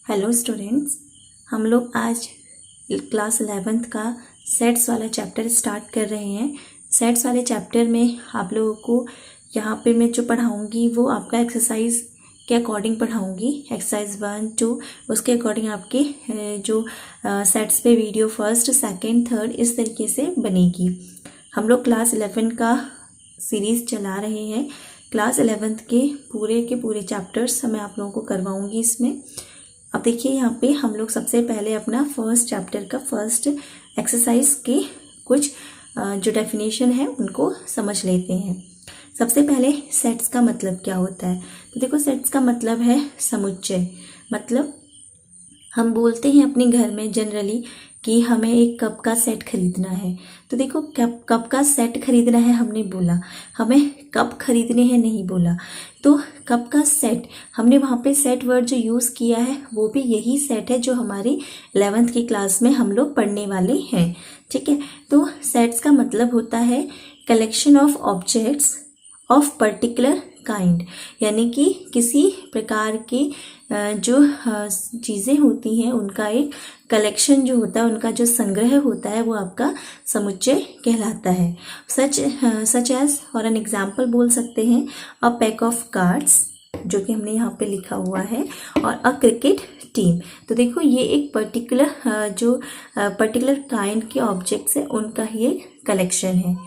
Hello students, हम लोग आज क्लास 11th का सेट्स वाला चैप्टर स्टार्ट कर रहे हैं। सेट्स वाले चैप्टर में आप लोगों को यहाँ पे मैं जो पढ़ाऊँगी वो आपका एक्सरसाइज के अकॉर्डिंग पढ़ाऊँगी। एक्सरसाइज 1, 2 उसके अकॉर्डिंग आपके जो सेट्स पे वीडियो फर्स्ट, सेकंड, थर्ड इस तरीके से बनेगी। हम लोग क्लास 11 का सीरीज़ चला रहे हैं। क्लास 11th के पूरे चैप्टर्स मैं आप लोगों को करवाऊँगी इसमें। अब देखिए यहाँ पे हम लोग सबसे पहले अपना फर्स्ट चैप्टर का फर्स्ट एक्सरसाइज के कुछ जो डेफिनेशन है उनको समझ लेते हैं। सबसे पहले सेट्स का मतलब क्या होता है, तो देखो सेट्स का मतलब है समुच्चय। मतलब हम बोलते हैं अपने घर में जनरली कि हमें एक कप का सेट खरीदना है, तो देखो कप का सेट खरीदना है हमने बोला, हमें कप खरीदने हैं नहीं बोला। तो कप का सेट हमने वहाँ पे सेट वर्ड जो यूज़ किया है वो भी यही सेट है जो हमारी 11th की क्लास में हम लोग पढ़ने वाले हैं। ठीक है, तो सेट्स का मतलब होता है collection of objects of particular kind, यानी कि किसी प्रकार की जो चीज़ें होती हैं उनका एक कलेक्शन जो होता है, उनका जो संग्रह होता है वो आपका समुच्चय कहलाता है। सच एज और एन एग्जाम्पल बोल सकते हैं अ पैक ऑफ कार्ड्स, जो कि हमने यहाँ पे लिखा हुआ है, और अ क्रिकेट टीम। तो देखो ये एक पर्टिकुलर काइंड के ऑब्जेक्ट्स है, उनका ही एक कलेक्शन है।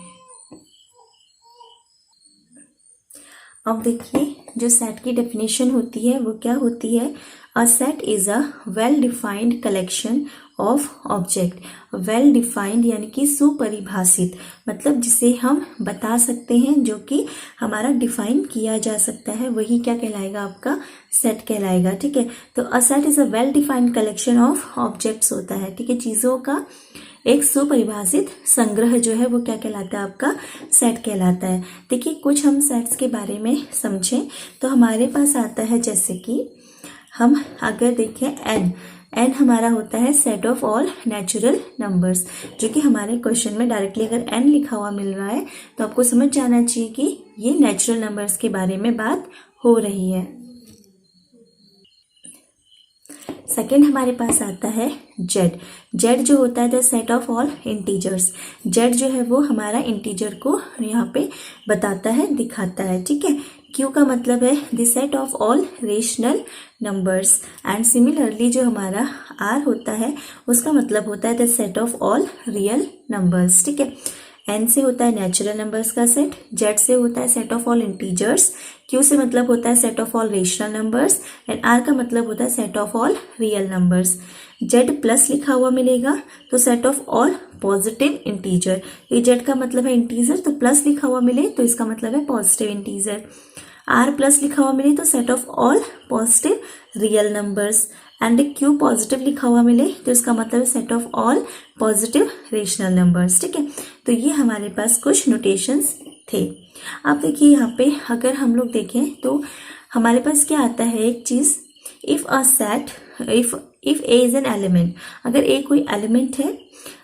अब देखिए जो सेट की डेफिनेशन होती है वो क्या होती है। A set is a well defined collection of object. Well defined यानी कि सुपरिभाषित, मतलब जिसे हम बता सकते हैं, जो कि हमारा डिफाइन किया जा सकता है, वही क्या कहलाएगा, आपका सेट कहलाएगा। ठीक है, तो a set is a well defined collection of objects होता है। ठीक है, चीज़ों का एक सुपरिभाषित संग्रह जो है वो क्या कहलाता है, आपका सेट कहलाता है। देखिए कुछ हम सेट्स के बारे में समझें तो हमारे पास आता है, जैसे कि हम अगर देखें एन हमारा होता है set of all natural numbers, जो कि हमारे क्वेश्चन में डायरेक्टली अगर एन लिखा हुआ मिल रहा है तो आपको समझ जाना चाहिए कि ये नेचुरल नंबर्स के बारे में बात हो रही है। सेकेंड हमारे पास आता है जेड जो होता है the set of all integers. Z जो है वो हमारा इंटीजर को यहाँ पे बताता है, दिखाता है। ठीक है, क्यू का मतलब है the set of all rational numbers, and similarly जो हमारा आर होता है उसका मतलब होता है the set of all real numbers. ठीक है, एन से होता है नेचुरल नंबर्स का सेट, जेड से होता है set of all integers, Q से मतलब होता है set of all rational numbers, and R का मतलब होता है set of all real numbers. Z plus लिखा हुआ मिलेगा तो set of all positive integer. ये जेड का मतलब है इंटीजर, तो प्लस लिखा हुआ मिले तो इसका मतलब है पॉजिटिव इंटीजर। आर प्लस लिखा हुआ मिले तो set of all positive real numbers, and Q positive लिखा हुआ मिले तो इसका मतलब है set of all positive rational numbers. ठीक है, तो ये हमारे पास कुछ नोटेशंस थे। अब देखिए यहाँ पे अगर हम लोग देखें तो हमारे पास क्या आता है एक चीज, if A is an element, अगर ए कोई एलिमेंट है,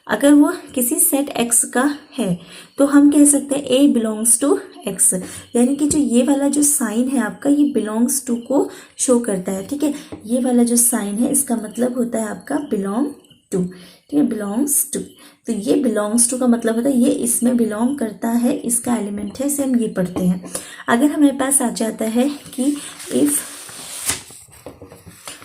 अगर वो किसी सेट एक्स का है तो हम कह सकते हैं ए बिलोंग्स टू एक्स, यानी कि जो ये वाला जो साइन है आपका ये बिलोंग्स टू को शो करता है। ठीक है, ये वाला जो साइन है इसका मतलब होता है आपका बिलोंग टू। ठीक है, बिलोंग्स टू, तो ये बिलोंग्स टू का मतलब होता है ये इसमें बिलोंग करता है, इसका एलिमेंट है, इसे हम ये पढ़ते हैं। अगर हमारे पास आ जाता है कि if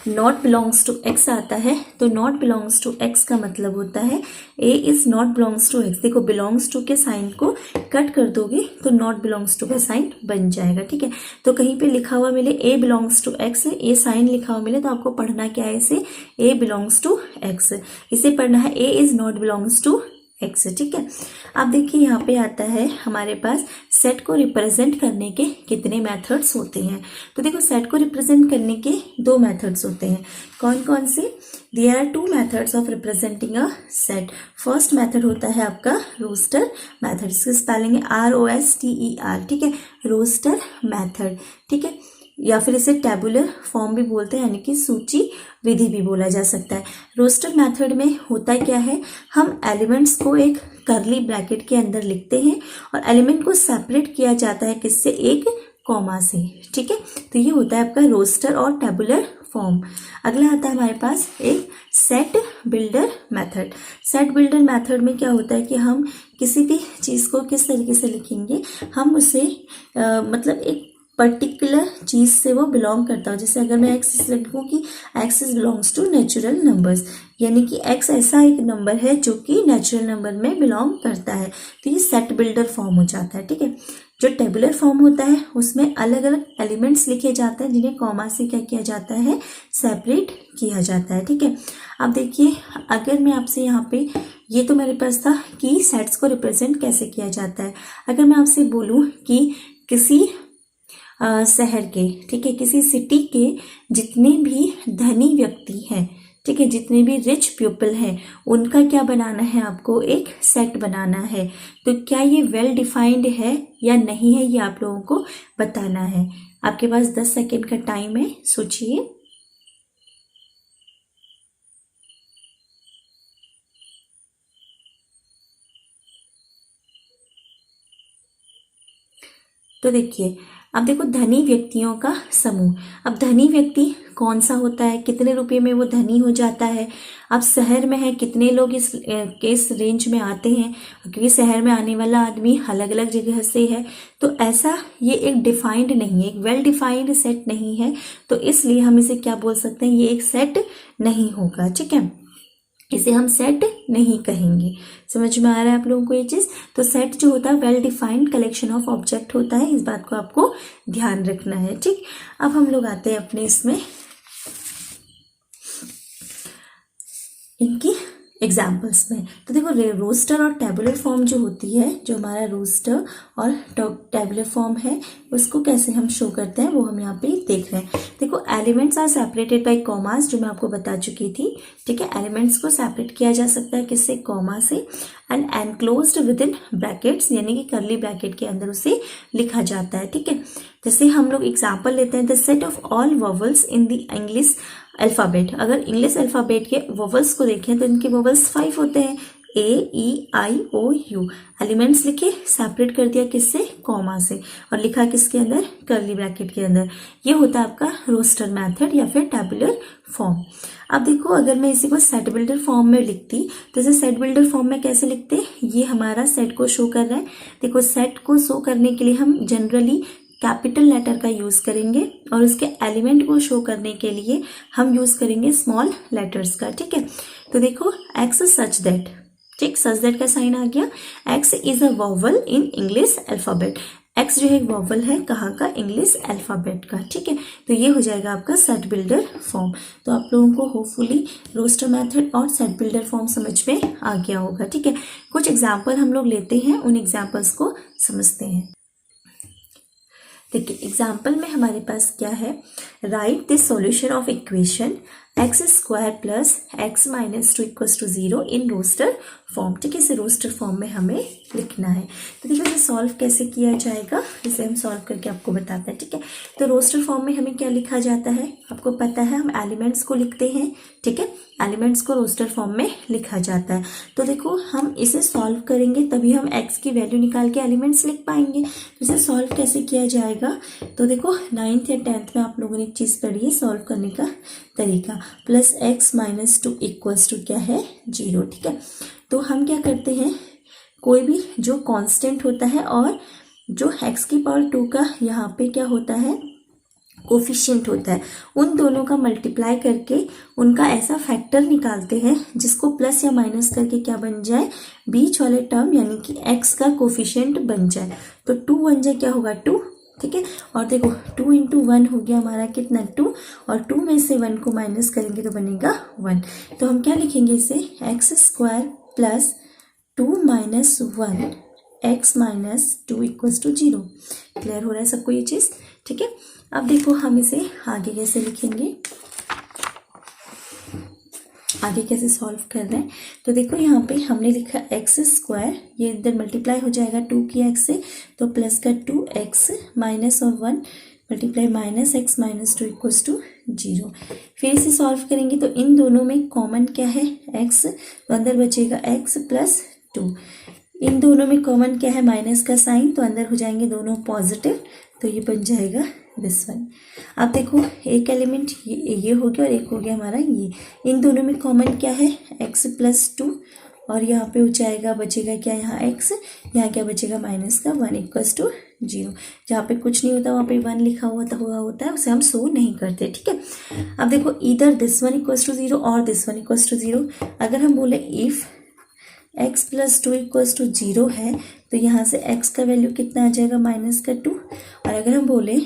not belongs to X आता है तो नॉट बिलोंग्स टू एक्स का मतलब होता है a is not belongs to X. देखो बिलोंग्स टू के साइन को कट कर दोगे तो नॉट बिलोंग्स टू का साइन बन जाएगा। ठीक है, तो कहीं पे लिखा हुआ मिले a belongs to X, a sign लिखा हुआ मिले तो आपको पढ़ना क्या है, इसे ए बिलोंग्स टू एक्स, इसे पढ़ना है a is not belongs to X. ठीक है, अब देखिए यहाँ पे आता है हमारे पास सेट को रिप्रेजेंट करने के कितने मेथड्स होते हैं। तो देखो सेट को रिप्रेजेंट करने के 2 मेथड्स होते हैं। कौन कौन से? There are 2 methods of representing a set. First method होता है आपका रोस्टर मेथड, इसकी स्पेलिंग है ROSTER। ठीक है, रोस्टर मेथड। ठीक है, या फिर इसे टेबुलर फॉर्म भी बोलते हैं, यानी कि सूची विधि भी बोला जा सकता है। रोस्टर मेथड में होता क्या है, हम एलिमेंट्स को एक कर्ली ब्रैकेट के अंदर लिखते हैं और एलिमेंट को सेपरेट किया जाता है किससे, एक कॉमा से। ठीक है, तो ये होता है आपका रोस्टर और टेबुलर फॉर्म। अगला आता है हमारे पास एक set builder method. Set builder method में क्या होता है कि हम किसी भी चीज़ को किस तरीके से लिखेंगे, हम उसे मतलब एक पर्टिकुलर चीज़ से वो बिलोंग करता हो। जैसे अगर मैं एक्स लिखूँ कि X is belongs to natural numbers, यानी कि एक्स ऐसा एक नंबर है जो कि नेचुरल नंबर में बिलोंग करता है, तो ये सेट बिल्डर फॉर्म हो जाता है। ठीक है, जो टेबुलर फॉर्म होता है उसमें अलग अलग एलिमेंट्स लिखे जाते हैं जिन्हें कॉमा से क्या किया जाता है, सेपरेट किया जाता है। ठीक है, अब देखिए अगर मैं आपसे यहाँ पे, ये तो मेरे पास था कि सेट्स को रिप्रेजेंट कैसे किया जाता है। अगर मैं आपसे बोलूँ कि किसी शहर के, ठीक है, किसी सिटी के जितने भी धनी व्यक्ति हैं, ठीक है, जितने भी रिच पीपल हैं, उनका क्या बनाना है, आपको एक सेट बनाना है। तो क्या ये वेल डिफाइंड है या नहीं है, ये आप लोगों को बताना है। आपके पास 10 सेकेंड का टाइम है, सोचिए। तो देखिए, अब देखो धनी व्यक्तियों का समूह। अब धनी व्यक्ति कौन सा होता है, कितने रुपए में वो धनी हो जाता है। अब शहर में है, कितने लोग इस रेंज में आते हैं, क्योंकि शहर में आने वाला आदमी अलग अलग जगह से है, तो ऐसा ये एक डिफाइंड नहीं है, एक वेल डिफाइंड सेट नहीं है, तो इसलिए हम इसे क्या बोल सकते हैं, ये एक सेट नहीं होगा। ठीक है, इसे हम सेट नहीं कहेंगे। समझ में आ रहा है आप लोगों को ये चीज। तो सेट जो होता है well defined collection of object होता है, इस बात को आपको ध्यान रखना है। ठीक, अब हम लोग आते हैं अपने इसमें इनकी एग्जाम्पल्स में। तो देखो रोस्टर और टेबुलर फॉर्म जो होती है, जो हमारा रोस्टर और टेबुलर फॉर्म है, उसको कैसे हम शो करते हैं वो हम यहाँ पे देख रहे हैं। देखो elements are separated by commas, जो मैं आपको बता चुकी थी। ठीक है, एलिमेंट्स को सेपरेट किया जा सकता है किससे, कॉमा से। And enclosed with in brackets, यानी कि कर्ली ब्रैकेट के अंदर उसे लिखा जाता है। ठीक है, जैसे हम लोग एग्जाम्पल लेते हैं, the set of all vowels in the English alphabet. अगर इंग्लिश अल्फाबेट के वोवल्स को देखें तो इनके वोवल्स 5 होते हैं, AEIOU। एलिमेंट्स लिखे, सेपरेट कर दिया किससे, कॉमा से, और लिखा किसके अंदर, कर्ली ब्रैकेट के अंदर। ये होता है आपका रोस्टर मेथड या फिर टेबुलर फॉर्म। अब देखो अगर मैं इसी को सेट बिल्डर फॉर्म में लिखती, तो इसे सेट बिल्डर फॉर्म में कैसे लिखते, ये हमारा सेट को शो कर रहा है। देखो सेट को शो करने के लिए हम जनरली कैपिटल लेटर का यूज करेंगे, और उसके एलिमेंट को शो करने के लिए हम यूज करेंगे स्मॉल लेटर्स का। ठीक है, तो देखो एक्स सच दैट, ठीक, सच दैट का साइन आ गया। X is a vowel in English alphabet. X जो है एक वोवल है, कहाँ का, इंग्लिश अल्फाबेट का। ठीक है, तो ये हो जाएगा आपका सेट बिल्डर फॉर्म। तो आप लोगों को होपफुली रोस्टर मेथड और सेट बिल्डर फॉर्म समझ में आ गया होगा। ठीक है, कुछ एग्जाम्पल हम लोग लेते हैं, उन एग्जाम्पल्स को समझते हैं। देखिए एग्जाम्पल में हमारे पास क्या है, write this solution of equation X square plus X minus 2 equals to 0 in roster form. ठीक है, इसे रोस्टर फॉर्म में हमें लिखना है। तो देखिए इसे सॉल्व कैसे किया जाएगा, इसे हम सॉल्व करके आपको बताते हैं। ठीक है, तो रोस्टर फॉर्म में हमें क्या लिखा जाता है, आपको पता है, हम एलिमेंट्स को लिखते हैं। ठीक है, एलिमेंट्स को रोस्टर फॉर्म में लिखा जाता है। तो देखो हम इसे सॉल्व करेंगे तभी हम एक्स की वैल्यू निकाल के एलिमेंट्स लिख पाएंगे। तो इसे सॉल्व कैसे किया जाएगा, तो देखो 9th या 10th में आप लोगों ने एक चीज़ पढ़ी है सॉल्व करने का तरीका, plus X minus 2 equals to क्या है, 0। ठीक है, तो हम क्या करते हैं, कोई भी जो कांस्टेंट होता है और जो एक्स की पावर 2 का यहाँ पे क्या होता है, कोफिशिएंट होता है, उन दोनों का मल्टीप्लाई करके उनका ऐसा फैक्टर निकालते हैं जिसको प्लस या माइनस करके क्या बन जाए, बीच वाले टर्म यानी कि x का कोफिशिएंट बन जाए। तो 2 बन जाए क्या होगा, 2। ठीक है, और देखो 2 इंटू 1 हो गया हमारा कितना, 2, और 2 में से 1 को माइनस करेंगे तो बनेगा 1। तो हम क्या लिखेंगे इसे, X square plus 2 minus 1 X minus 2 equals to 0। Clear हो रहा है सबको ये चीज़। ठीक है, अब देखो हम इसे आगे कैसे लिखेंगे, आगे कैसे सॉल्व कर रहे हैं। तो देखो यहाँ पे हमने लिखा एक्स स्क्वायर, ये इधर मल्टीप्लाई हो जाएगा 2 की एक्स से, तो प्लस का 2x माइनस और 1 multiply minus X minus 2 equals to 0। फिर इसे सॉल्व करेंगे तो इन दोनों में कॉमन क्या है, x, तो अंदर बचेगा x प्लस 2। इन दोनों में कॉमन क्या है, माइनस का साइन, तो अंदर हो जाएंगे दोनों पॉजिटिव, तो ये बन जाएगा दिस वन। अब देखो एक एलिमेंट ये हो गया और एक हो गया हमारा ये, इन दोनों में कॉमन क्या है x प्लस 2, और यहाँ पे हो जाएगा बचेगा क्या यहाँ x, यहाँ क्या बचेगा माइनस का 1 इक्वल्स टू 0। जहाँ पे कुछ नहीं होता वहाँ पे 1 लिखा हुआ होता है, उसे हम शो नहीं करते, ठीक है। अब देखो इधर दिस वन इक्वल्स टू 0 और दिस वन इक्वल्स टू 0। अगर हम बोले if x plus 2 equals to 0 है तो यहाँ से x का वैल्यू कितना आ जाएगा माइनस का 2, और अगर हम बोले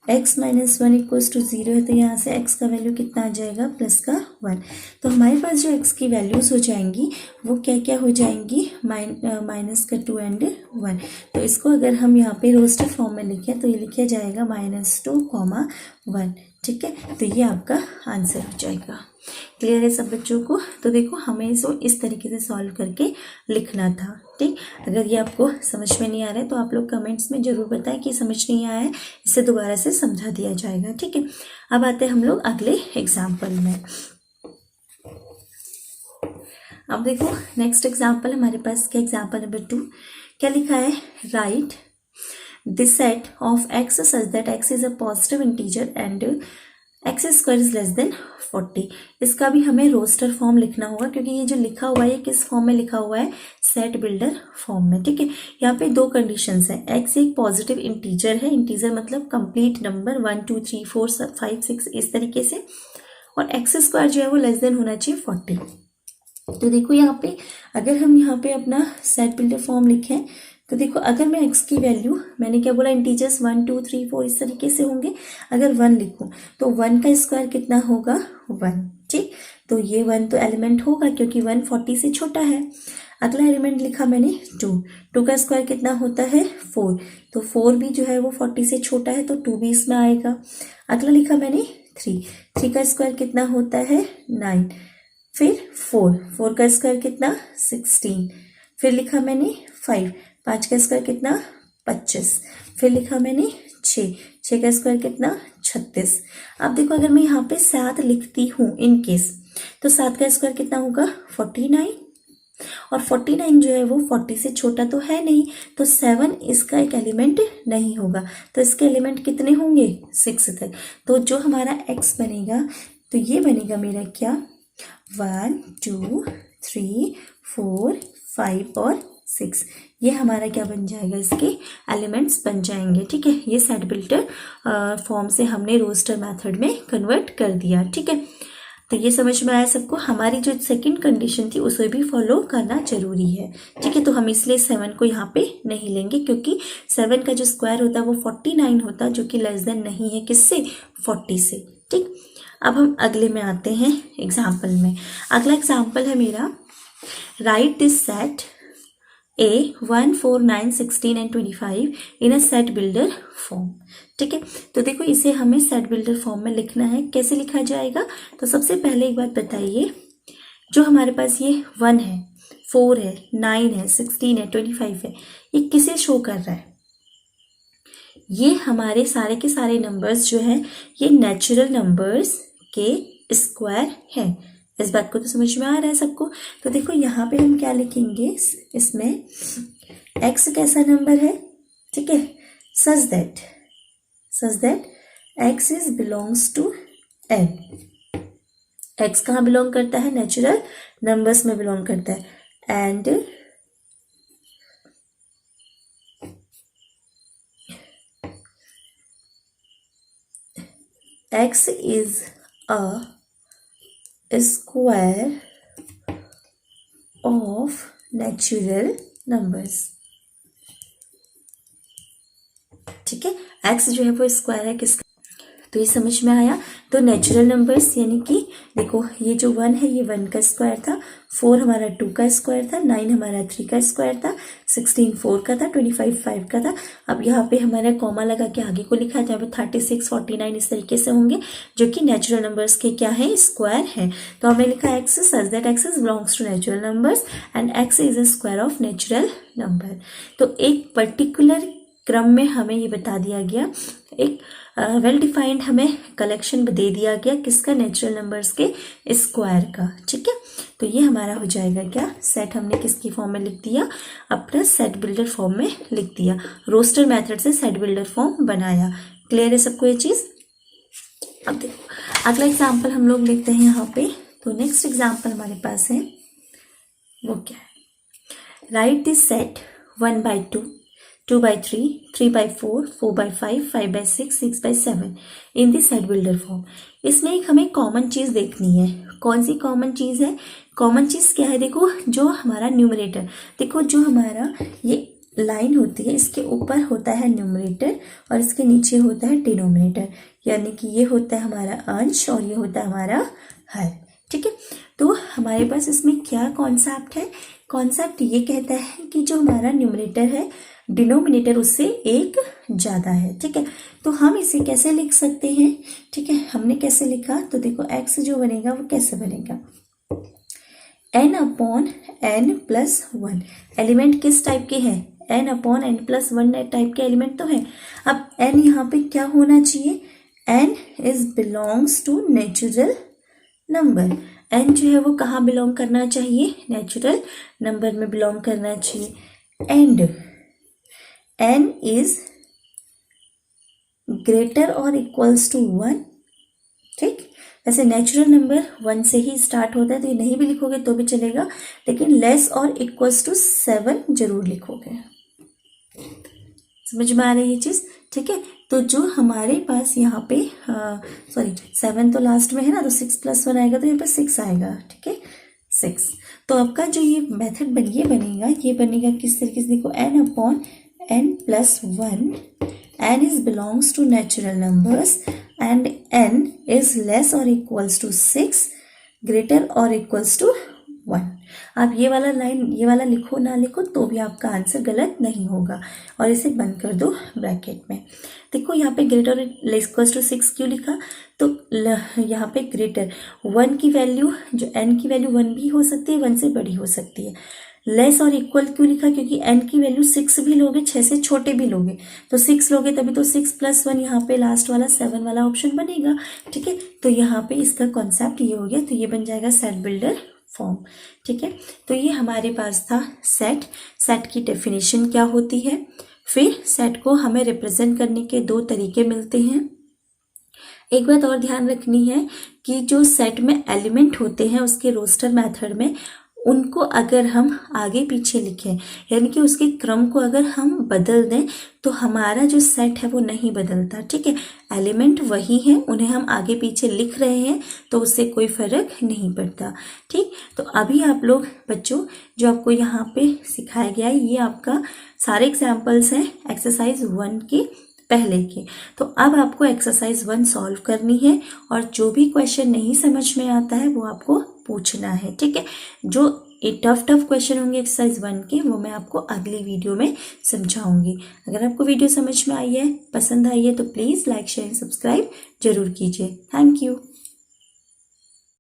x माइनस 1 इक्वल्स टू 0 है तो यहाँ से x का वैल्यू कितना आ जाएगा प्लस का 1। तो हमारे पास जो x की वैल्यूज़ हो जाएंगी वो क्या क्या हो जाएंगी माइनस का 2 एंड 1। तो इसको अगर हम यहाँ पे रोस्टर फॉर्म में लिखें तो ये लिखा जाएगा -2, 1, ठीक है। तो ये आपका आंसर हो जाएगा। क्लियर है सब बच्चों को? तो देखो हमें इसको इस तरीके से सॉल्व करके लिखना था, ठीक। अगर ये आपको समझ में नहीं आ रहा है तो आप लोग कमेंट्स में ज़रूर बताएं कि समझ नहीं आया है, इसे दोबारा से समझा दिया जाएगा, ठीक है। अब आते हैं हम लोग अगले एग्जाम्पल में। अब देखो नेक्स्ट एग्जाम्पल हमारे पास क्या, एग्जाम्पल नंबर 2 क्या लिखा है, right the set of x such that x is a positive integer and x square is less than 40। इसका भी हमें रोस्टर फॉर्म लिखना होगा क्योंकि ये जो लिखा हुआ है किस फॉर्म में लिखा हुआ है, सेट बिल्डर फॉर्म में, ठीक है। यहाँ पे दो कंडीशंस है, x एक पॉजिटिव इंटीजर है, इंटीजर मतलब कंप्लीट नंबर 1 2 3 4 5 6 इस तरीके से, और x स्क्वायर जो है वो लेस देन होना चाहिए 40। तो देखो यहाँ पे अगर हम यहाँ पे अपना सेट बिल्डर फॉर्म लिखें तो देखो अगर मैं x की वैल्यू, मैंने क्या बोला इंटीजर्स 1 2 3 4 इस तरीके से होंगे, अगर 1 लिखूं तो 1 का स्क्वायर कितना होगा 1, ठीक। तो ये 1 तो एलिमेंट होगा क्योंकि 1 40 से छोटा है। अगला एलिमेंट लिखा मैंने 2 का स्क्वायर कितना होता है 4, तो 4 भी जो है वो 40 से छोटा है तो 2 भी इसमें आएगा। अगला लिखा मैंने 3 का स्क्वायर कितना होता है 9, फिर 4 का स्क्वायर कितना 16, फिर लिखा मैंने 5 का स्क्वायर कितना 25, फिर लिखा मैंने 6 का स्क्वायर कितना 36। अब देखो अगर मैं यहाँ पे 7 लिखती हूँ इन केस, तो 7 का स्क्वायर कितना होगा 49, और 49 जो है वो 40 से छोटा तो है नहीं, तो 7 इसका एक एलिमेंट नहीं होगा। तो इसके एलिमेंट कितने होंगे 6 तक। तो जो हमारा x बनेगा तो ये बनेगा मेरा क्या 1 2 3 4 5 और 6, ये हमारा क्या बन जाएगा, इसके एलिमेंट्स बन जाएंगे, ठीक है। ये सेट बिल्डर फॉर्म से हमने रोस्टर मेथड में कन्वर्ट कर दिया, ठीक है। तो ये समझ में आया सबको। हमारी जो सेकंड कंडीशन थी उसे भी फॉलो करना जरूरी है, ठीक है। तो हम इसलिए 7 को यहाँ पे नहीं लेंगे क्योंकि 7 का जो स्क्वायर होता है वो 49 होता है, जो कि लेस देन नहीं है किससे 40 से, ठीक। अब हम अगले में आते हैं एग्जाम्पल में। अगला एग्जाम्पल है मेरा, right this set A 1 4 9 16 and 25 in a set builder form, ठीक है। तो देखो इसे हमें सेट बिल्डर फॉर्म में लिखना है, कैसे लिखा जाएगा। तो सबसे पहले एक बात बताइए, जो हमारे पास ये 1 है 4 है 9 है 16 है 25 है, ये किसे शो कर रहा है, ये हमारे सारे के सारे नंबर्स जो हैं ये नेचुरल नंबर्स के स्क्वायर हैं। इस बात को तो समझ में आ रहा है सबको। तो देखो यहाँ पे हम क्या लिखेंगे, इसमें x कैसा नंबर है, ठीक है, such that x is belongs to n। x कहाँ बिलोंग करता है, नेचुरल नंबर्स में बिलोंग करता है, and x is a square of natural numbers, ठीक है। x जो है वो स्क्वायर है किसका, तो ये समझ में आया। तो नेचुरल नंबर्स यानी कि देखो ये जो 1 है ये 1 का स्क्वायर था, 4 हमारा 2 का स्क्वायर था, 9 हमारा 3 का स्क्वायर था, 16 4 का था, 25 5 का था। अब यहाँ पे हमारा कॉमा लगा के आगे को लिखा है, जहाँ पे 36 49 इस तरीके से होंगे जो कि नेचुरल नंबर्स के क्या है, स्क्वायर है। तो हमने लिखा X such that X belongs to natural numbers and X is a square of natural number. तो एक पर्टिकुलर क्रम में हमें ये बता दिया गया, एक वेल डिफाइंड हमें कलेक्शन दे दिया गया किसका, नेचुरल नंबर्स के स्क्वायर का, ठीक है। तो ये हमारा हो जाएगा क्या, सेट हमने किसकी फॉर्म में लिख दिया, अपना सेट बिल्डर फॉर्म में लिख दिया, रोस्टर मेथड से सेट बिल्डर फॉर्म बनाया, क्लियर है सबको ये चीज़? अब देखो अगला एग्जाम्पल हम लोग लेते हैं यहाँ पे। तो नेक्स्ट एग्जाम्पल हमारे पास है, वो क्या है, write this set 1/2, 2/3, 3/4, 4/5, 5/6, 6/7 in the set builder form. इसमें एक हमें कॉमन चीज़ देखनी है। कौन सी कॉमन चीज़ है? कॉमन चीज़ क्या है? देखो जो हमारा न्यूमरेटर, देखो जो हमारा ये लाइन होती है इसके ऊपर होता है न्यूमरेटर और इसके नीचे होता है डिनोमिनेटर, यानी कि ये होता है हमारा अंश और ये होता है हमारा हर। ठीक है, तो हमारे पास इसमें क्या कॉन्सेप्ट है? कॉन्सेप्ट ये कहता है कि जो हमारा न्यूमरेटर है डिनोमिनेटर उससे एक ज़्यादा है। ठीक है, तो हम इसे कैसे लिख सकते हैं? ठीक है, हमने कैसे लिखा, तो देखो x जो बनेगा वो कैसे बनेगा, n/n+1। एलिमेंट किस टाइप के हैं? n/n+1 टाइप के एलिमेंट तो है। अब n यहाँ पे क्या होना चाहिए? n is belongs to natural number. n जो है वो कहाँ बिलोंग करना चाहिए? नेचुरल नंबर में बिलोंग करना चाहिए। एंड n इज ग्रेटर और इक्वल्स टू 1। ठीक, वैसे नेचुरल नंबर 1 से ही स्टार्ट होता है तो ये नहीं भी लिखोगे तो भी चलेगा, लेकिन लेस और इक्वल्स टू 7 जरूर लिखोगे। समझ में आ रही है ये चीज़? ठीक है, तो जो हमारे पास यहाँ पे 7 तो लास्ट में है ना, तो 6+1 आएगा तो यहाँ पे 6 आएगा। ठीक है, 6। तो आपका जो ये मेथड ये बनेगा किस तरीके से? देखो n/n+1, n is belongs to natural numbers and n is less or equals to 6, greater or equals to 1। आप ये वाला लाइन, ये वाला लिखो ना लिखो तो भी आपका आंसर गलत नहीं होगा। और इसे बंद कर दो ब्रैकेट में। देखो यहाँ पे ग्रेटर और इक्वल्स टू 6 क्यों लिखा? तो यहाँ पे ग्रेटर 1 की वैल्यू, जो n की वैल्यू 1 भी हो सकती है, 1 से बड़ी हो सकती है। लेस और इक्वल क्यों लिखा? क्योंकि n की वैल्यू 6 भी लोगे, 6 से छोटे भी लोगे, तो 6 लोगे तभी तो 6+1 यहाँ पे लास्ट वाला 7 वाला ऑप्शन बनेगा। ठीक है, तो यहाँ पे इसका कॉन्सेप्ट ये हो गया, तो ये बन जाएगा सेट बिल्डर फॉर्म। ठीक है, तो ये हमारे पास था सेट की डेफिनेशन क्या होती है। फिर सेट को हमें रिप्रेजेंट करने के 2 तरीके मिलते हैं। एक बात और ध्यान रखनी है कि जो सेट में एलिमेंट होते हैं उसके रोस्टर मेथड में उनको अगर हम आगे पीछे लिखें, यानी कि उसके क्रम को अगर हम बदल दें तो हमारा जो सेट है वो नहीं बदलता। ठीक है, एलिमेंट वही है, उन्हें हम आगे पीछे लिख रहे हैं तो उससे कोई फर्क नहीं पड़ता। ठीक, तो अभी आप लोग बच्चों जो आपको यहाँ पे सिखाया गया है ये आपका सारे एग्जाम्पल्स हैं एक्सरसाइज 1 के पहले के। तो अब आपको एक्सरसाइज 1 सॉल्व करनी है और जो भी क्वेश्चन नहीं समझ में आता है वो आपको पूछना है। ठीक है, जो टफ क्वेश्चन होंगे एक्सरसाइज 1 के वो मैं आपको अगली वीडियो में समझाऊंगी। अगर आपको वीडियो समझ में आई है, पसंद आई है तो प्लीज़ लाइक शेयर सब्सक्राइब जरूर कीजिए। Thank you.